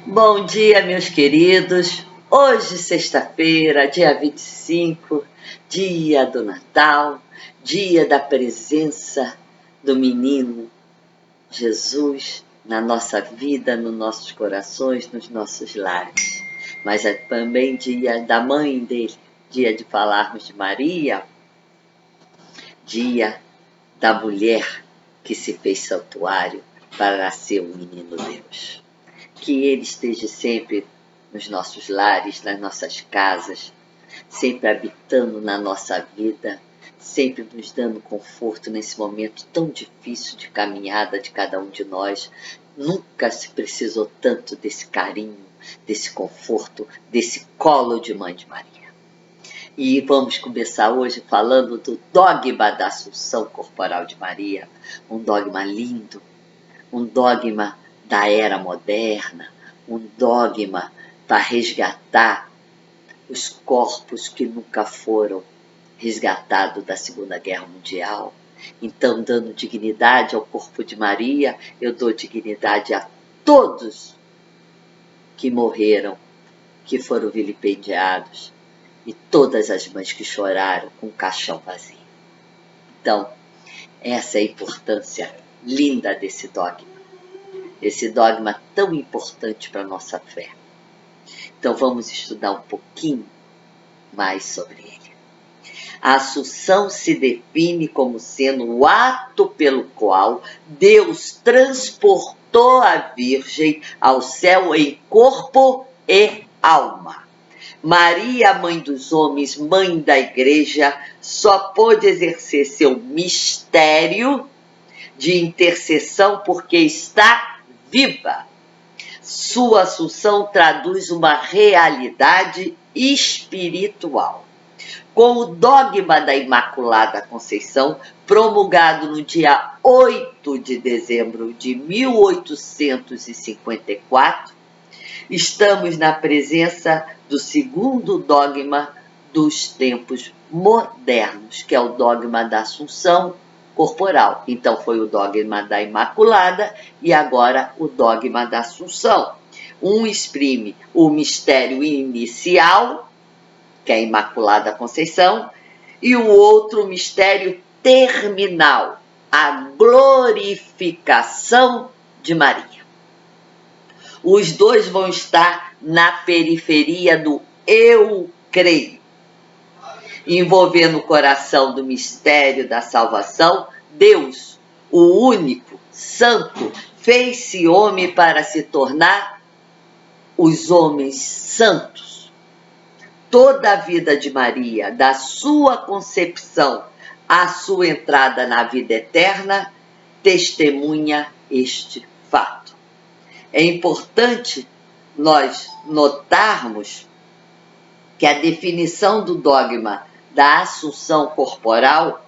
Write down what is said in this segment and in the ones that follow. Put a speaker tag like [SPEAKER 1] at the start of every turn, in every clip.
[SPEAKER 1] Bom dia, meus queridos. Hoje, sexta-feira, dia 25, dia do Natal, dia da presença do menino Jesus na nossa vida, nos nossos corações, nos nossos lares. Mas é também dia da mãe dele, dia de falarmos de Maria, dia da mulher que se fez santuário para nascer o menino Deus. Que ele esteja sempre nos nossos lares, nas nossas casas, sempre habitando na nossa vida, sempre nos dando conforto nesse momento tão difícil de caminhada de cada um de nós. Nunca se precisou tanto desse carinho, desse conforto, desse colo de Mãe de Maria. E vamos começar hoje falando do dogma da Assunção Corporal de Maria, um dogma lindo, um dogma da era moderna, um dogma para resgatar os corpos que nunca foram resgatados da Segunda Guerra Mundial. Então, dando dignidade ao corpo de Maria, eu dou dignidade a todos que morreram, que foram vilipendiados, e todas as mães que choraram com o caixão vazio. Então, essa é a importância linda desse dogma. Esse dogma tão importante para a nossa fé. Então vamos estudar um pouquinho mais sobre ele. A Assunção se define como sendo o ato pelo qual Deus transportou a Virgem ao céu em corpo e alma. Maria, mãe dos homens, mãe da igreja, só pôde exercer seu mistério de intercessão porque está viva. Sua Assunção traduz uma realidade espiritual. Com o dogma da Imaculada Conceição, promulgado no dia 8 de dezembro de 1854, estamos na presença do segundo dogma dos tempos modernos, que é o dogma da Assunção Corporal. Então foi o dogma da Imaculada e agora o dogma da Assunção. Um exprime o mistério inicial, que é a Imaculada Conceição, e o outro o mistério terminal, a glorificação de Maria. Os dois vão estar na periferia do eu creio, envolvendo o coração do mistério da salvação. Deus, o único, santo, fez-se homem para se tornar os homens santos. Toda a vida de Maria, da sua concepção à sua entrada na vida eterna, testemunha este fato. É importante nós notarmos que a definição do dogma da Assunção Corporal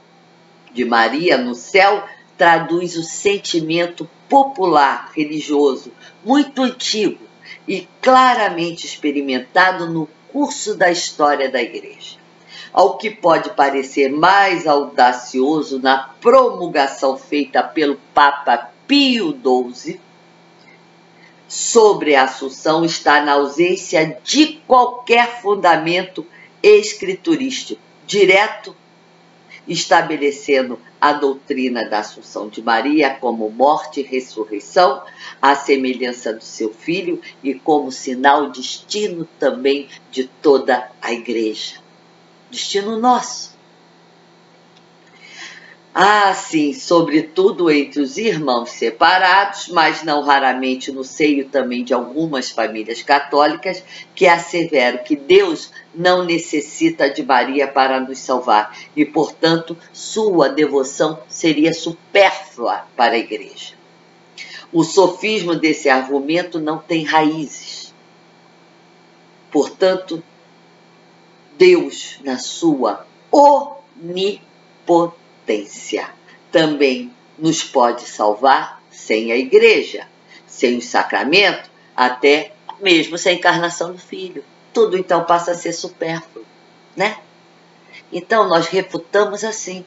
[SPEAKER 1] de Maria no céu traduz o sentimento popular religioso muito antigo e claramente experimentado no curso da história da Igreja. Ao que pode parecer mais audacioso na promulgação feita pelo Papa Pio XII, sobre a Assunção está na ausência de qualquer fundamento escriturístico direto, estabelecendo a doutrina da Assunção de Maria como morte e ressurreição, à semelhança do seu filho e como sinal destino também de toda a igreja. Destino nosso. Sim, sobretudo entre os irmãos separados, mas não raramente no seio também de algumas famílias católicas, que asseveram que Deus não necessita de Maria para nos salvar e, portanto, sua devoção seria supérflua para a Igreja. O sofismo desse argumento não tem raízes. Portanto, Deus, na sua onipotência, também nos pode salvar sem a igreja, sem o sacramento, até mesmo sem a encarnação do Filho. Tudo então passa a ser supérfluo, né? Então nós refutamos assim.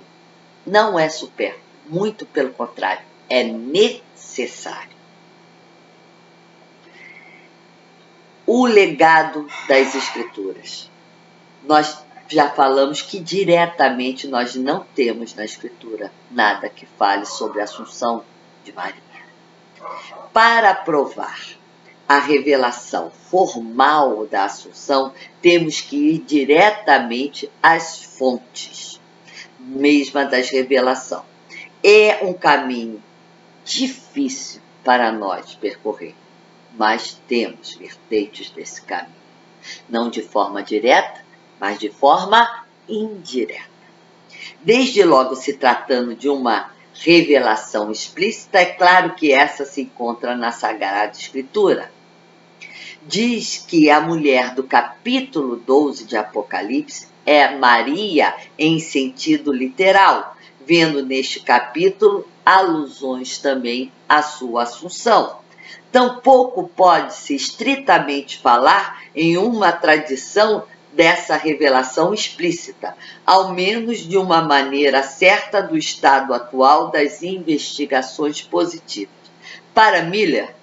[SPEAKER 1] Não é supérfluo, muito pelo contrário, é necessário. o legado das Escrituras. Nós já falamos que diretamente nós não temos na Escritura nada que fale sobre a Assunção de Maria. Para provar a revelação formal da Assunção, temos que ir diretamente às fontes mesma das revelações. É um caminho difícil para nós percorrer, mas temos vertentes desse caminho. Não de forma direta, mas de forma indireta. Desde logo, se tratando de uma revelação explícita, é claro que essa se encontra na Sagrada Escritura. Diz que a mulher do capítulo 12 de Apocalipse é Maria em sentido literal, vendo neste capítulo alusões também à sua Assunção. Tampouco pode-se estritamente falar em uma tradição dessa revelação explícita, ao menos de uma maneira certa do estado atual das investigações positivas. Para Miller,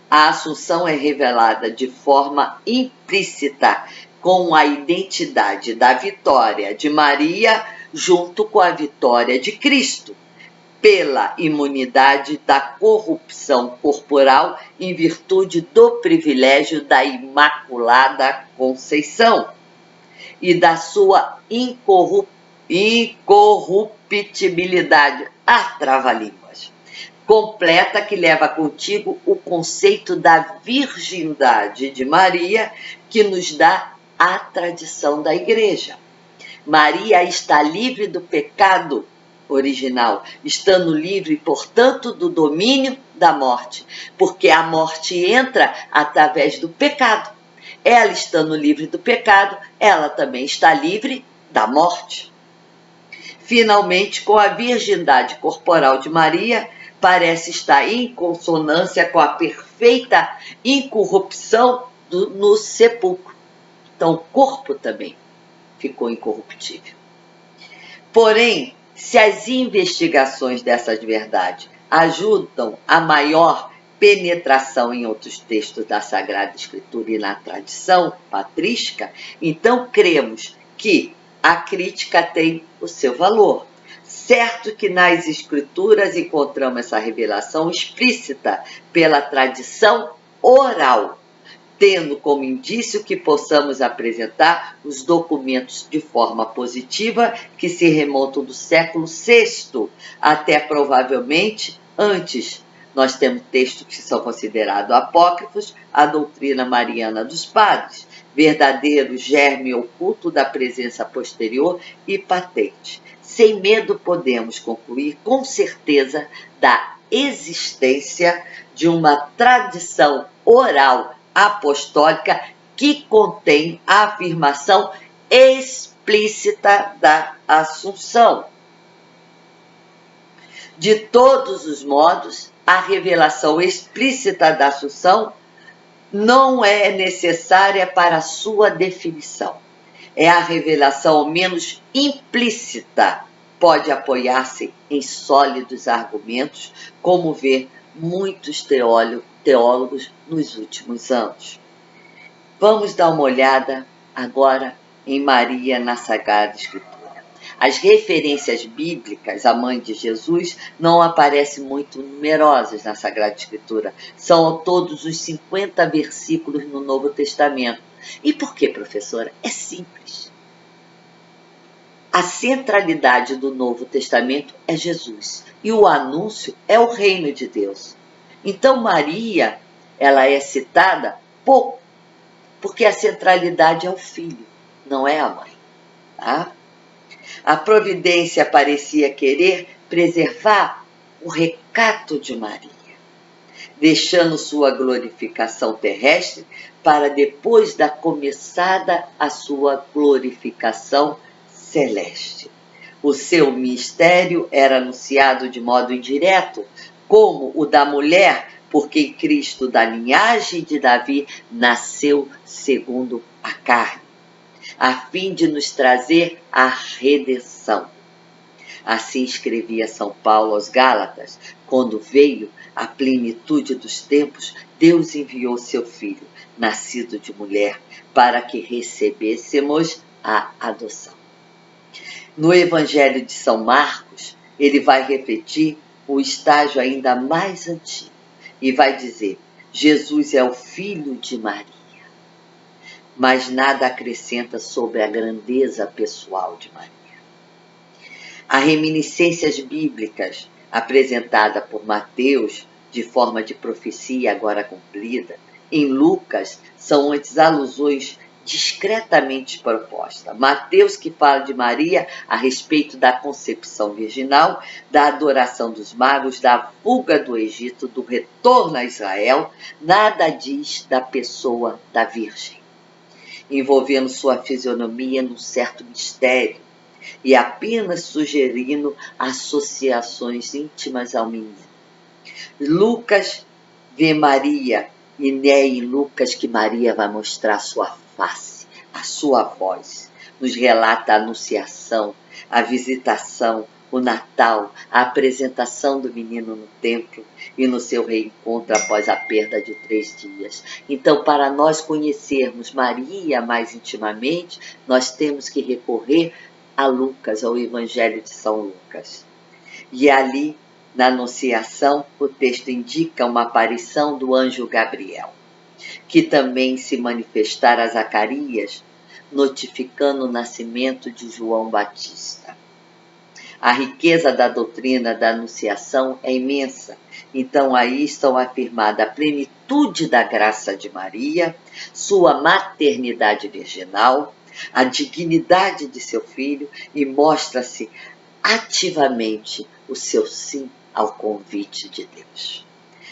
[SPEAKER 1] a Assunção é revelada de forma implícita, com a identidade da vitória de Maria junto com a vitória de Cristo, pela imunidade da corrupção corporal em virtude do privilégio da Imaculada Conceição e da sua incorruptibilidade. Trava-línguas. Completa, que leva contigo o conceito da virgindade de Maria, que nos dá a tradição da Igreja. Maria está livre do pecado original, estando livre, portanto, do domínio da morte, porque a morte entra através do pecado. Ela, estando livre do pecado, ela também está livre da morte. Finalmente, com a virgindade corporal de Maria, parece estar em consonância com a perfeita incorrupção no sepulcro. Então, o corpo também ficou incorruptível. Porém, se as investigações dessas verdades ajudam a maior penetração em outros textos da Sagrada Escritura e na tradição patrística, então cremos que a crítica tem o seu valor. Certo que nas Escrituras encontramos essa revelação explícita pela tradição oral, tendo como indício que possamos apresentar os documentos de forma positiva que se remontam do século VI até provavelmente antes. Nós temos textos que são considerados apócrifos, a doutrina mariana dos padres, verdadeiro germe oculto da presença posterior e patente. Sem medo podemos concluir com certeza da existência de uma tradição oral apostólica que contém a afirmação explícita da Assunção. De todos os modos, a revelação explícita da Assunção não é necessária para a sua definição. É a revelação ao menos implícita, pode apoiar-se em sólidos argumentos, como vê muitos teólogos nos últimos anos. Vamos dar uma olhada agora em Maria na Sagrada Escritura. As referências bíblicas à mãe de Jesus não aparecem muito numerosas na Sagrada Escritura. São ao todos os 50 versículos no Novo Testamento. E por quê, professora? É simples. A centralidade do Novo Testamento é Jesus e o anúncio é o reino de Deus. Então Maria, ela é citada pouco, porque a centralidade é o filho, não é a mãe. Tá? A providência parecia querer preservar o recato de Maria, deixando sua glorificação terrestre para depois da começada a sua glorificação celeste. O seu mistério era anunciado de modo indireto, como o da mulher, porque Cristo, da linhagem de Davi, nasceu segundo a carne, a fim de nos trazer a redenção. Assim escrevia São Paulo aos Gálatas: quando veio a plenitude dos tempos, Deus enviou seu Filho, nascido de mulher, para que recebêssemos a adoção. No Evangelho de São Marcos, ele vai repetir o estágio ainda mais antigo e vai dizer: Jesus é o Filho de Maria. Mas nada acrescenta sobre a grandeza pessoal de Maria. As reminiscências bíblicas apresentada por Mateus de forma de profecia agora cumprida, em Lucas são antes alusões discretamente propostas. Mateus que fala de Maria a respeito da concepção virginal, da adoração dos magos, da fuga do Egito, do retorno a Israel, nada diz da pessoa da Virgem, envolvendo sua fisionomia num certo mistério e apenas sugerindo associações íntimas ao menino. Lucas vê Maria, e é em Lucas que Maria vai mostrar a sua face, a sua voz. Nos relata a anunciação, a visitação, o Natal, a apresentação do menino no templo e no seu reencontro após a perda de 3 dias. Então, para nós conhecermos Maria mais intimamente, nós temos que recorrer a Lucas, ao Evangelho de São Lucas. E ali, na Anunciação, o texto indica uma aparição do anjo Gabriel, que também se manifestara a Zacarias, notificando o nascimento de João Batista. A riqueza da doutrina da Anunciação é imensa, então aí estão afirmadas a plenitude da graça de Maria, sua maternidade virginal, a dignidade de seu filho e mostra-se ativamente o seu sim ao convite de Deus.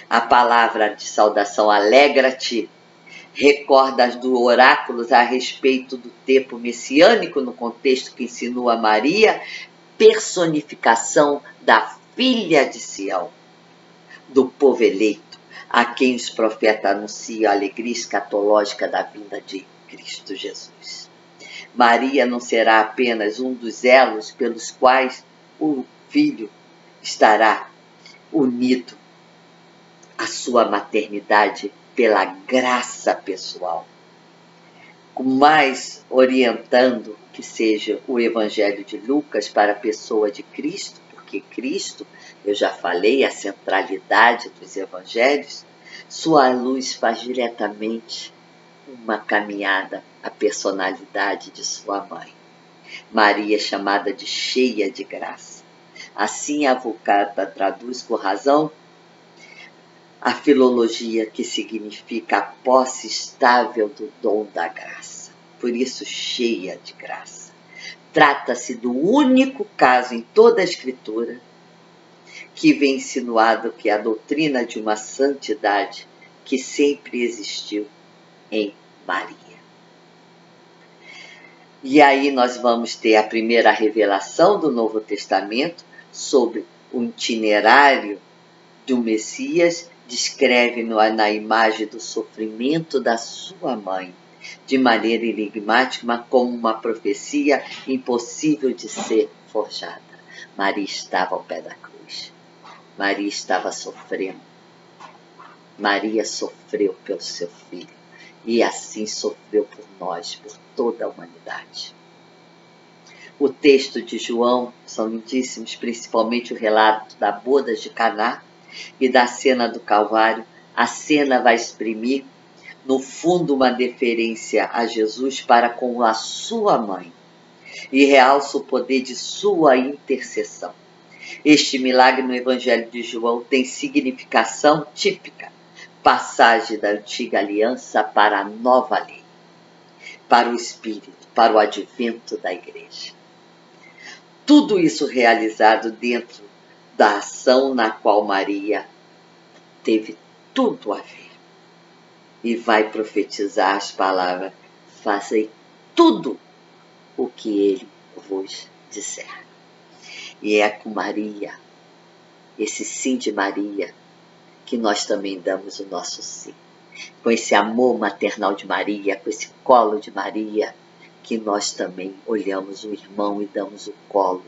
[SPEAKER 1] A palavra de saudação alegra-te recorda do oráculos a respeito do tempo messiânico no contexto que insinua Maria, personificação da filha de Sião, do povo eleito, a quem os profetas anunciam a alegria escatológica da vinda de Cristo Jesus. Maria não será apenas um dos elos pelos quais o Filho estará unido à sua maternidade pela graça pessoal, mais orientando que seja o Evangelho de Lucas para a pessoa de Cristo, porque Cristo, eu já falei, a centralidade dos evangelhos, sua luz faz diretamente uma caminhada à personalidade de sua mãe. Maria é chamada de cheia de graça. Assim a Vulgata traduz com razão a filologia, que significa a posse estável do dom da graça. Por isso, cheia de graça. Trata-se do único caso em toda a Escritura que vem insinuado que a doutrina de uma santidade que sempre existiu em Maria. E aí nós vamos ter a primeira revelação do Novo Testamento sobre o itinerário do Messias, descreve na imagem do sofrimento da sua mãe, de maneira enigmática, como uma profecia impossível de ser forjada. Maria estava ao pé da cruz. Maria estava sofrendo. Maria sofreu pelo seu filho. E assim sofreu por nós, por toda a humanidade. O texto de João são lindíssimos, principalmente o relato da boda de Caná e da cena do Calvário. A cena vai exprimir, no fundo, uma deferência a Jesus para com a sua mãe e realça o poder de sua intercessão. Este milagre no Evangelho de João tem significação típica, passagem da antiga aliança para a nova lei, para o Espírito, para o advento da Igreja. Tudo isso realizado dentro da ação na qual Maria teve tudo a ver. E vai profetizar as palavras: fazei tudo o que ele vos disser. E é com Maria, esse sim de Maria, que nós também damos o nosso sim. Com esse amor maternal de Maria, com esse colo de Maria, que nós também olhamos o irmão e damos o colo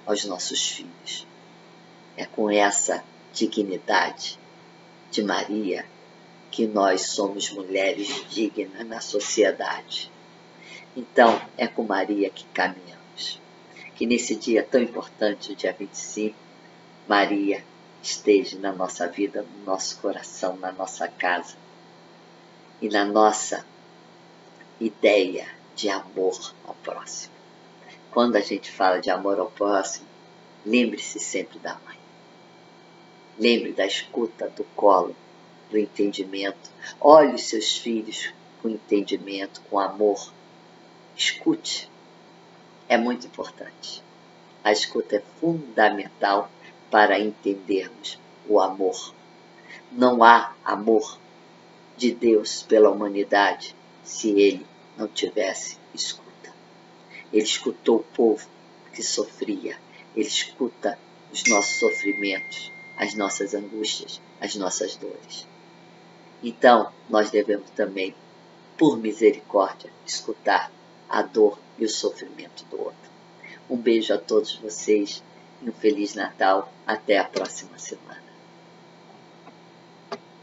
[SPEAKER 1] aos nossos filhos. É com essa dignidade de Maria que nós somos mulheres dignas na sociedade. Então, é com Maria que caminhamos. Que nesse dia tão importante, o dia 25, Maria esteja na nossa vida, no nosso coração, na nossa casa e na nossa ideia de amor ao próximo. Quando a gente fala de amor ao próximo, lembre-se sempre da mãe. Lembre da escuta, do colo, do entendimento. Olhe os seus filhos com entendimento, com amor. Escute. É muito importante. A escuta é fundamental para entendermos o amor. Não há amor de Deus pela humanidade se ele não tivesse escuta. Ele escutou o povo que sofria. Ele escuta os nossos sofrimentos, as nossas angústias, as nossas dores. Então, nós devemos também, por misericórdia, escutar a dor e o sofrimento do outro. Um beijo a todos vocês e um Feliz Natal. Até a próxima semana.